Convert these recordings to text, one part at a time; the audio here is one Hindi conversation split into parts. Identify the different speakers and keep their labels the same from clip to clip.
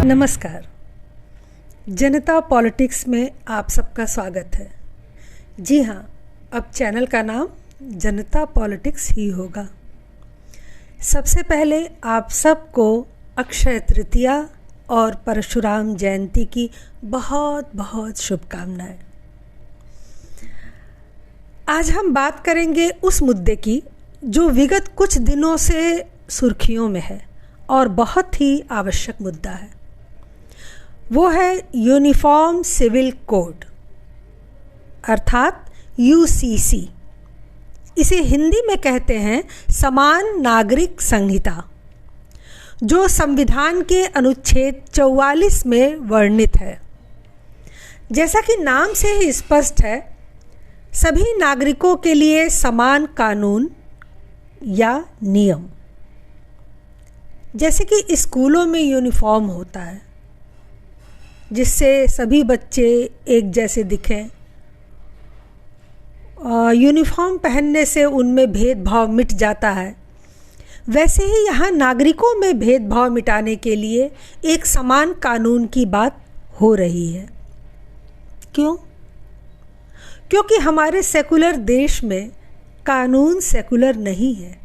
Speaker 1: नमस्कार। जनता पॉलिटिक्स में आप सबका स्वागत है। जी हाँ, अब चैनल का नाम जनता पॉलिटिक्स ही होगा। सबसे पहले आप सबको अक्षय तृतीया और परशुराम जयंती की बहुत बहुत शुभकामनाएं। आज हम बात करेंगे उस मुद्दे की जो विगत कुछ दिनों से सुर्खियों में है और बहुत ही आवश्यक मुद्दा है। वो है यूनिफॉर्म सिविल कोड अर्थात यूसीसी। इसे हिंदी में कहते हैं समान नागरिक संहिता, जो संविधान के अनुच्छेद 44 में वर्णित है। जैसा कि नाम से ही स्पष्ट है, सभी नागरिकों के लिए समान कानून या नियम। जैसे कि स्कूलों में यूनिफॉर्म होता है जिससे सभी बच्चे एक जैसे दिखें, यूनिफॉर्म पहनने से उनमें भेदभाव मिट जाता है, वैसे ही यहाँ नागरिकों में भेदभाव मिटाने के लिए एक समान कानून की बात हो रही है। क्यों? क्योंकि हमारे सेकुलर देश में कानून सेकुलर नहीं है।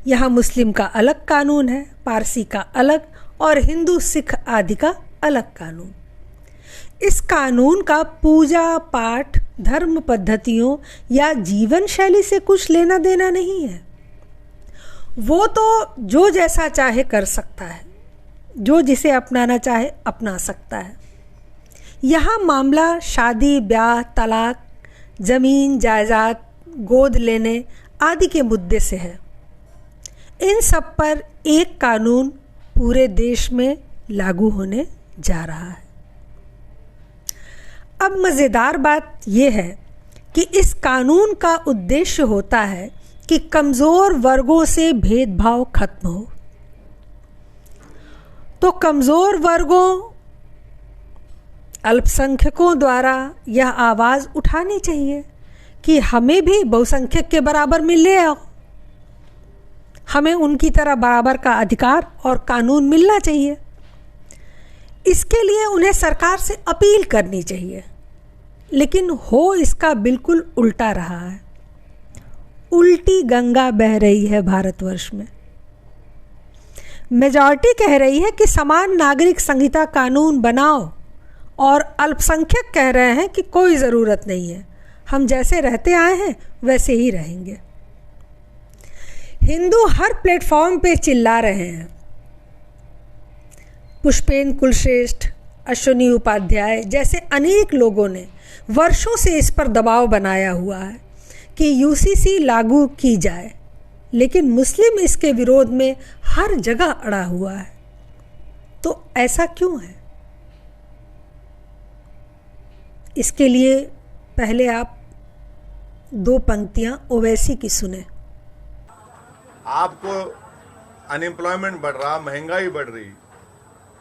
Speaker 1: यहाँ मुस्लिम का अलग कानून है, पारसी का अलग और हिंदू सिख आदि का अलग कानून। इस कानून का पूजा पाठ, धर्म पद्धतियों या जीवन शैली से कुछ लेना देना नहीं है। वो तो जो जैसा चाहे कर सकता है, जो जिसे अपनाना चाहे अपना सकता है। यहाँ मामला शादी ब्याह, तलाक, जमीन जायदाद, गोद लेने आदि के मुद्दे से है। इन सब पर एक कानून पूरे देश में लागू होने जा रहा है। अब मज़ेदार बात यह है कि इस कानून का उद्देश्य होता है कि कमज़ोर वर्गों से भेदभाव खत्म हो। तो कमज़ोर वर्गों, अल्पसंख्यकों द्वारा यह आवाज़ उठानी चाहिए कि हमें भी बहुसंख्यक के बराबर में ले आओ, हमें उनकी तरह बराबर का अधिकार और कानून मिलना चाहिए। इसके लिए उन्हें सरकार से अपील करनी चाहिए, लेकिन हो इसका बिल्कुल उल्टा रहा है। उल्टी गंगा बह रही है भारतवर्ष में। मेजॉरिटी कह रही है कि समान नागरिक संहिता कानून बनाओ और अल्पसंख्यक कह रहे हैं कि कोई ज़रूरत नहीं है, हम जैसे रहते आए हैं वैसे ही रहेंगे। हिंदू हर प्लेटफॉर्म पे चिल्ला रहे हैं। पुष्पेन कुलश्रेष्ठ, अश्विनी उपाध्याय जैसे अनेक लोगों ने वर्षों से इस पर दबाव बनाया हुआ है कि यूसीसी लागू की जाए, लेकिन मुस्लिम इसके विरोध में हर जगह अड़ा हुआ है। तो ऐसा क्यों है? इसके लिए पहले आप दो पंक्तियां ओवैसी की सुने।
Speaker 2: आपको अनएम्प्लॉयमेंट बढ़ रहा, महंगाई बढ़ रही,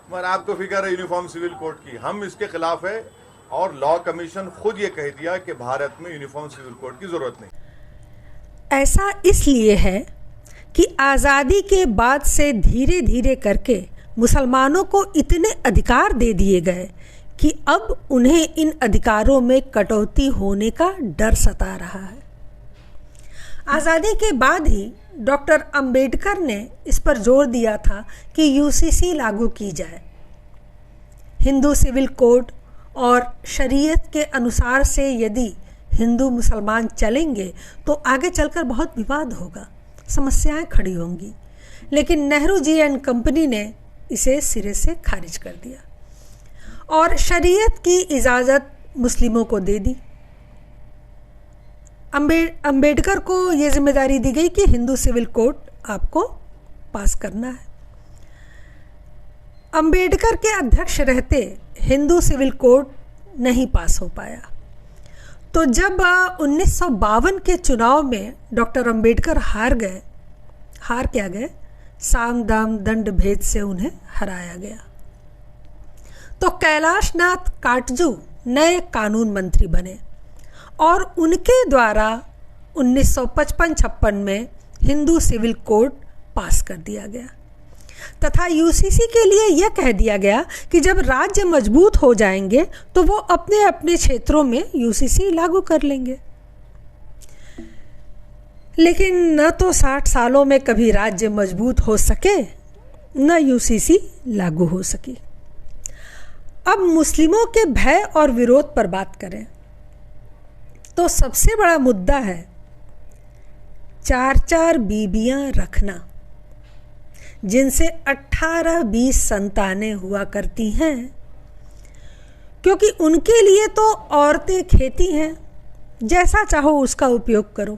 Speaker 2: मगर आपको फिक्र है यूनिफॉर्म सिविल कोड की। हम इसके खिलाफ है और लॉ कमीशन खुद ये कह दिया कि भारत में यूनिफॉर्म सिविल कोड की जरूरत नहीं।
Speaker 1: ऐसा इसलिए है कि आज़ादी के बाद से धीरे धीरे करके मुसलमानों को इतने अधिकार दे दिए गए कि अब उन्हें इन अधिकारों में कटौती होने का डर सता रहा है। आज़ादी के बाद ही डॉक्टर अंबेडकर ने इस पर जोर दिया था कि यूसीसी लागू की जाए। हिंदू सिविल कोड और शरीयत के अनुसार से यदि हिंदू मुसलमान चलेंगे तो आगे चलकर बहुत विवाद होगा, समस्याएं खड़ी होंगी। लेकिन नेहरू जी एंड कंपनी ने इसे सिरे से खारिज कर दिया और शरीयत की इजाज़त मुस्लिमों को दे दी। अंबेडकर को ये जिम्मेदारी दी गई कि हिंदू सिविल कोड आपको पास करना है। अंबेडकर के अध्यक्ष रहते हिंदू सिविल कोड नहीं पास हो पाया। तो जब 1952 के चुनाव में डॉक्टर अंबेडकर हार क्या गए, साम दाम दंड भेद से उन्हें हराया गया। तो कैलाश नाथ काटजू नए कानून मंत्री बने और उनके द्वारा 1955-56 में हिंदू सिविल कोड पास कर दिया गया तथा यूसीसी के लिए यह कह दिया गया कि जब राज्य मजबूत हो जाएंगे तो वो अपने अपने क्षेत्रों में यूसीसी लागू कर लेंगे। लेकिन न तो 60 सालों में कभी राज्य मजबूत हो सके न यूसीसी लागू हो सकी। अब मुस्लिमों के भय और विरोध पर बात करें तो सबसे बड़ा मुद्दा है 4-4 बीबियां रखना, जिनसे 18-20 संतानें हुआ करती हैं, क्योंकि उनके लिए तो औरतें खेती हैं, जैसा चाहो उसका उपयोग करो।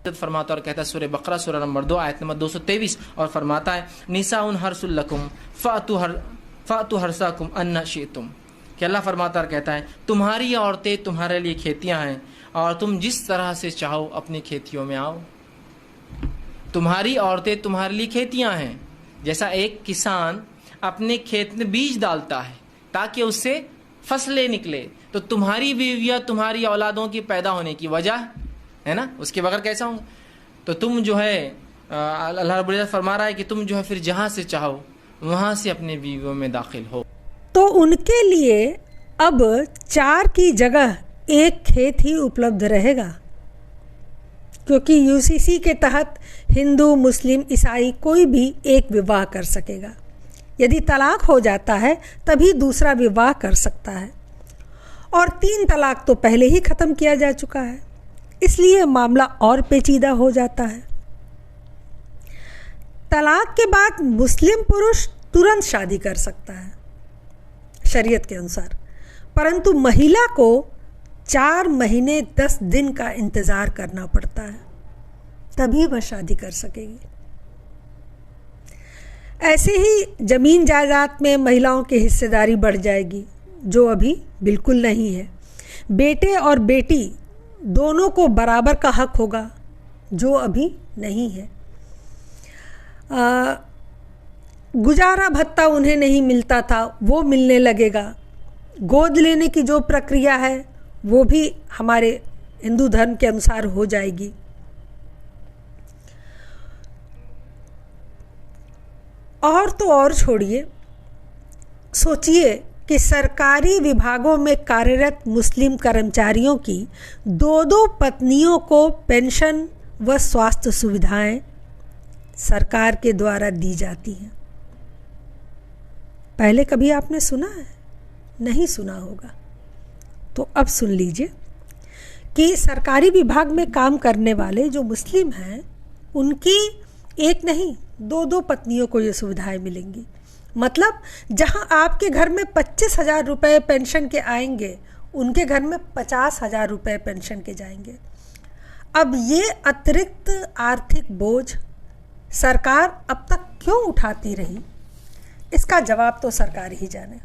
Speaker 3: फरमाता और कहता है सूरह बकरा सूरह नंबर 2 आयत नंबर 223 और फरमाता है निसाउन हर्सुल लकुम फातु हरसाकुम अन्ना शिअतुम कि अल्लाह फरमाता और कहता है तुम्हारी औरतें तुम्हारे लिए खेतियां हैं और तुम जिस तरह से चाहो अपनी खेतियों में आओ। तुम्हारी औरतें तुम्हारे लिए खेतियां हैं, जैसा एक किसान अपने खेत में बीज डालता है ताकि उससे फसलें निकले, तो तुम्हारी बीवियां तुम्हारी औलादों की पैदा होने की वजह है ना, उसके बगैर कैसा होंगे। तो तुम जो है अल्लाह रब्बुल इज्जत फरमा रहा है कि तुम जो है फिर जहां से चाहो वहां से अपने बीवियों में दाखिल हो।
Speaker 1: तो उनके लिए अब 4 की जगह 1 खेत ही उपलब्ध रहेगा, क्योंकि यूसीसी के तहत हिंदू मुस्लिम ईसाई कोई भी एक विवाह कर सकेगा। यदि तलाक हो जाता है तभी दूसरा विवाह कर सकता है, और 3 तलाक तो पहले ही ख़त्म किया जा चुका है, इसलिए मामला और पेचीदा हो जाता है। तलाक के बाद मुस्लिम पुरुष तुरंत शादी कर सकता है शरीयत के अनुसार, परंतु महिला को 4 महीने 10 दिन का इंतज़ार करना पड़ता है, तभी वह शादी कर सकेगी। ऐसे ही जमीन जायदाद में महिलाओं की हिस्सेदारी बढ़ जाएगी, जो अभी बिल्कुल नहीं है। बेटे और बेटी दोनों को बराबर का हक होगा, जो अभी नहीं है। गुजारा भत्ता उन्हें नहीं मिलता था, वो मिलने लगेगा। गोद लेने की जो प्रक्रिया है वो भी हमारे हिंदू धर्म के अनुसार हो जाएगी। और तो और छोड़िए, सोचिए कि सरकारी विभागों में कार्यरत मुस्लिम कर्मचारियों की 2-2 पत्नियों को पेंशन व स्वास्थ्य सुविधाएं सरकार के द्वारा दी जाती हैं। पहले कभी आपने सुना है? नहीं सुना होगा, तो अब सुन लीजिए कि सरकारी विभाग में काम करने वाले जो मुस्लिम हैं, उनकी 1 नहीं 2-2 पत्नियों को ये सुविधाएं मिलेंगी। मतलब जहां आपके घर में 25,000 रुपये पेंशन के आएंगे, उनके घर में 50,000 रुपये पेंशन के जाएंगे। अब ये अतिरिक्त आर्थिक बोझ सरकार अब तक क्यों उठाती रही, इसका जवाब तो सरकार ही जाने।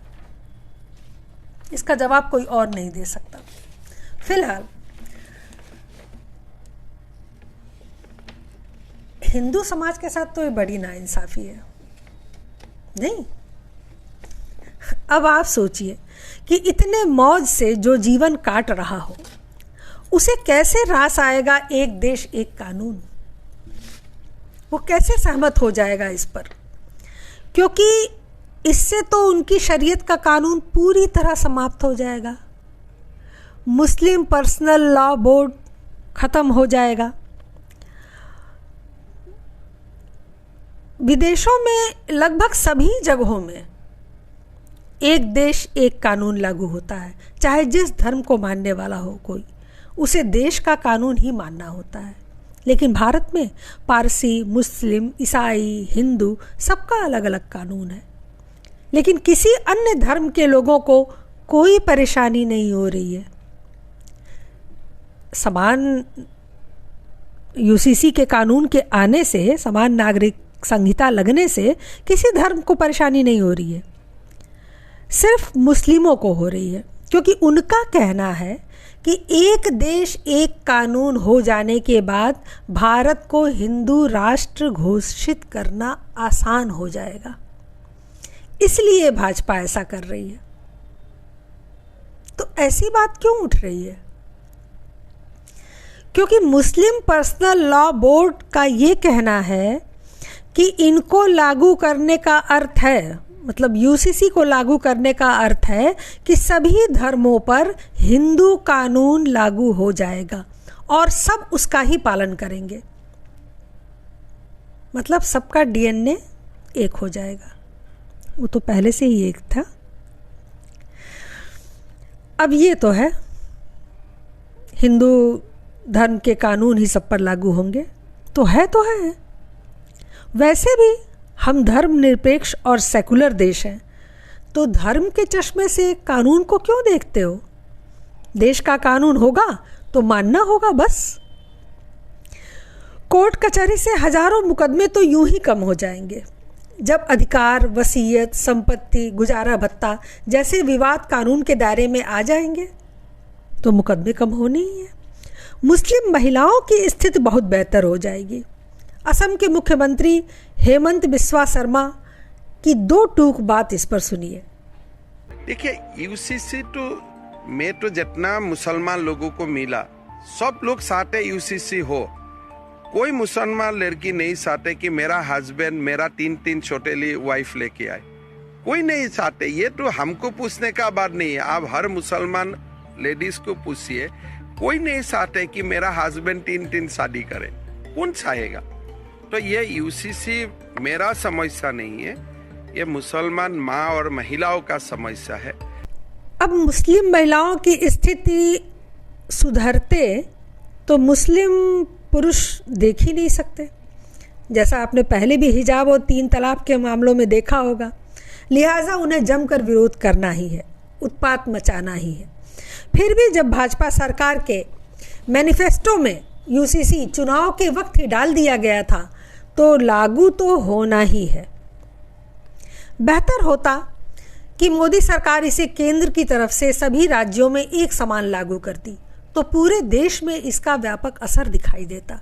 Speaker 1: इसका जवाब कोई और नहीं दे सकता। फिलहाल हिंदू समाज के साथ तो ये बड़ी नाइंसाफ़ी है, नहीं? अब आप सोचिए कि इतने मौज से जो जीवन काट रहा हो, उसे कैसे रास आएगा एक देश एक कानून? वो कैसे सहमत हो जाएगा इस पर? क्योंकि इससे तो उनकी शरीयत का कानून पूरी तरह समाप्त हो जाएगा। मुस्लिम पर्सनल लॉ बोर्ड खत्म हो जाएगा। विदेशों में लगभग सभी जगहों में एक देश एक कानून लागू होता है, चाहे जिस धर्म को मानने वाला हो कोई, उसे देश का कानून ही मानना होता है। लेकिन भारत में पारसी, मुस्लिम, ईसाई, हिंदू सबका अलग अलग कानून है, लेकिन किसी अन्य धर्म के लोगों को कोई परेशानी नहीं हो रही है। समान यूसीसी के कानून के आने से, समान नागरिक संहिता लगने से किसी धर्म को परेशानी नहीं हो रही है, सिर्फ मुस्लिमों को हो रही है, क्योंकि उनका कहना है कि एक देश एक कानून हो जाने के बाद भारत को हिंदू राष्ट्र घोषित करना आसान हो जाएगा। इसलिए भाजपा ऐसा कर रही है। तो ऐसी बात क्यों उठ रही है? क्योंकि मुस्लिम पर्सनल लॉ बोर्ड का ये कहना है कि इनको लागू करने का अर्थ है, मतलब यूसीसी को लागू करने का अर्थ है कि सभी धर्मों पर हिंदू कानून लागू हो जाएगा और सब उसका ही पालन करेंगे, मतलब सबका डीएनए एक हो जाएगा। वो तो पहले से ही एक था। अब ये तो है हिंदू धर्म के कानून ही सब पर लागू होंगे, तो है। वैसे भी हम धर्मनिरपेक्ष और सेकुलर देश हैं, तो धर्म के चश्मे से कानून को क्यों देखते हो? देश का कानून होगा तो मानना होगा बस। कोर्ट कचहरी से हजारों मुकदमे तो यूं ही कम हो जाएंगे। जब अधिकार, वसीयत, संपत्ति, गुजारा भत्ता जैसे विवाद कानून के दायरे में आ जाएंगे तो मुकदमे कम होने ही है। मुस्लिम महिलाओं की स्थिति बहुत बेहतर हो जाएगी। असम के मुख्यमंत्री हेमंत बिस्वा शर्मा की 2 टूक बात इस पर सुनिए।
Speaker 4: देखिए, यूसीसी में तो जितना मुसलमान लोगों को मिला, सब लोग चाहते यूसीसी हो। कोई मुसलमान लड़की नहीं चाहते कि मेरा हस्बैंड मेरा 3 छोटे वाइफ लेके आए, कोई नहीं चाहते। ये तो हमको पूछने का बात नहीं है, आप हर मुसलमान लेडीज को पूछिए, कोई नहीं चाहते कि मेरा हस्बैंड 3 शादी करे, कौन चाहेगा? तो ये यूसीसी मेरा समस्या नहीं है, ये मुसलमान माँ और महिलाओं का समस्या है।
Speaker 1: अब मुस्लिम महिलाओं की स्थिति सुधरते तो मुस्लिम पुरुष देख ही नहीं सकते, जैसा आपने पहले भी हिजाब और 3 तलाक के मामलों में देखा होगा। लिहाजा उन्हें जमकर विरोध करना ही है, उत्पात मचाना ही है। फिर भी जब भाजपा सरकार के मैनिफेस्टो में यूसीसी चुनाव के वक्त ही डाल दिया गया था तो लागू तो होना ही है। बेहतर होता कि मोदी सरकार इसे केंद्र की तरफ से सभी राज्यों में एक समान लागू करती, तो पूरे देश में इसका व्यापक असर दिखाई देता।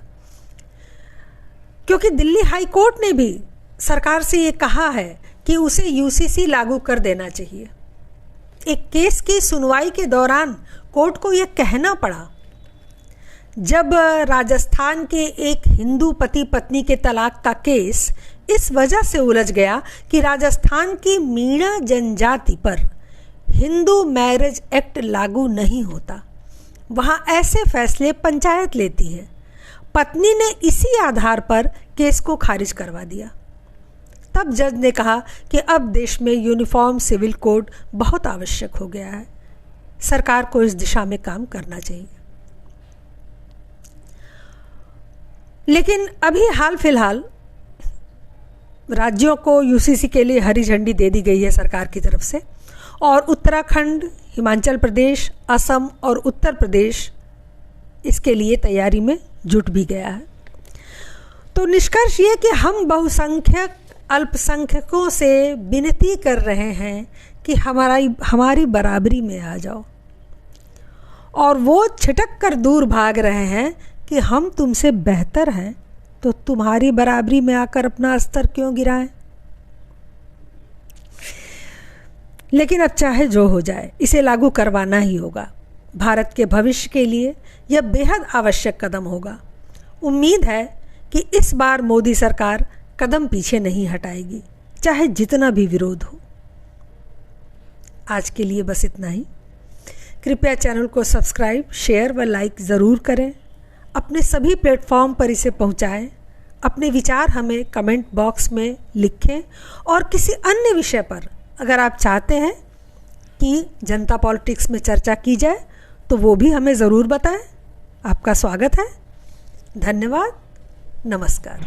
Speaker 1: क्योंकि दिल्ली हाई कोर्ट ने भी सरकार से ये कहा है कि उसे यूसीसी लागू कर देना चाहिए। एक केस की सुनवाई के दौरान कोर्ट को यह कहना पड़ा, जब राजस्थान के एक हिंदू पति पत्नी के तलाक का केस इस वजह से उलझ गया कि राजस्थान की मीणा जनजाति पर हिंदू मैरिज एक्ट लागू नहीं होता, वहाँ ऐसे फैसले पंचायत लेती है। पत्नी ने इसी आधार पर केस को खारिज करवा दिया। तब जज ने कहा कि अब देश में यूनिफॉर्म सिविल कोड बहुत आवश्यक हो गया है, सरकार को इस दिशा में काम करना चाहिए। लेकिन अभी हाल फिलहाल राज्यों को यूसीसी के लिए हरी झंडी दे दी गई है सरकार की तरफ से, और उत्तराखंड, हिमाचल प्रदेश, असम और उत्तर प्रदेश इसके लिए तैयारी में जुट भी गया है। तो निष्कर्ष ये कि हम बहुसंख्यक अल्पसंख्यकों से विनती कर रहे हैं कि हमारी बराबरी में आ जाओ, और वो छिटक कर दूर भाग रहे हैं कि हम तुमसे बेहतर हैं, तो तुम्हारी बराबरी में आकर अपना स्तर क्यों गिराएं। लेकिन अब चाहे जो हो जाए, इसे लागू करवाना ही होगा। भारत के भविष्य के लिए यह बेहद आवश्यक कदम होगा। उम्मीद है कि इस बार मोदी सरकार कदम पीछे नहीं हटाएगी, चाहे जितना भी विरोध हो। आज के लिए बस इतना ही। कृपया चैनल को सब्सक्राइब, शेयर व लाइक ज़रूर करें। अपने सभी प्लेटफॉर्म पर इसे पहुंचाएं। अपने विचार हमें कमेंट बॉक्स में लिखें, और किसी अन्य विषय पर अगर आप चाहते हैं कि जनता पॉलिटिक्स में चर्चा की जाए तो वो भी हमें ज़रूर बताएं। आपका स्वागत है। धन्यवाद। नमस्कार।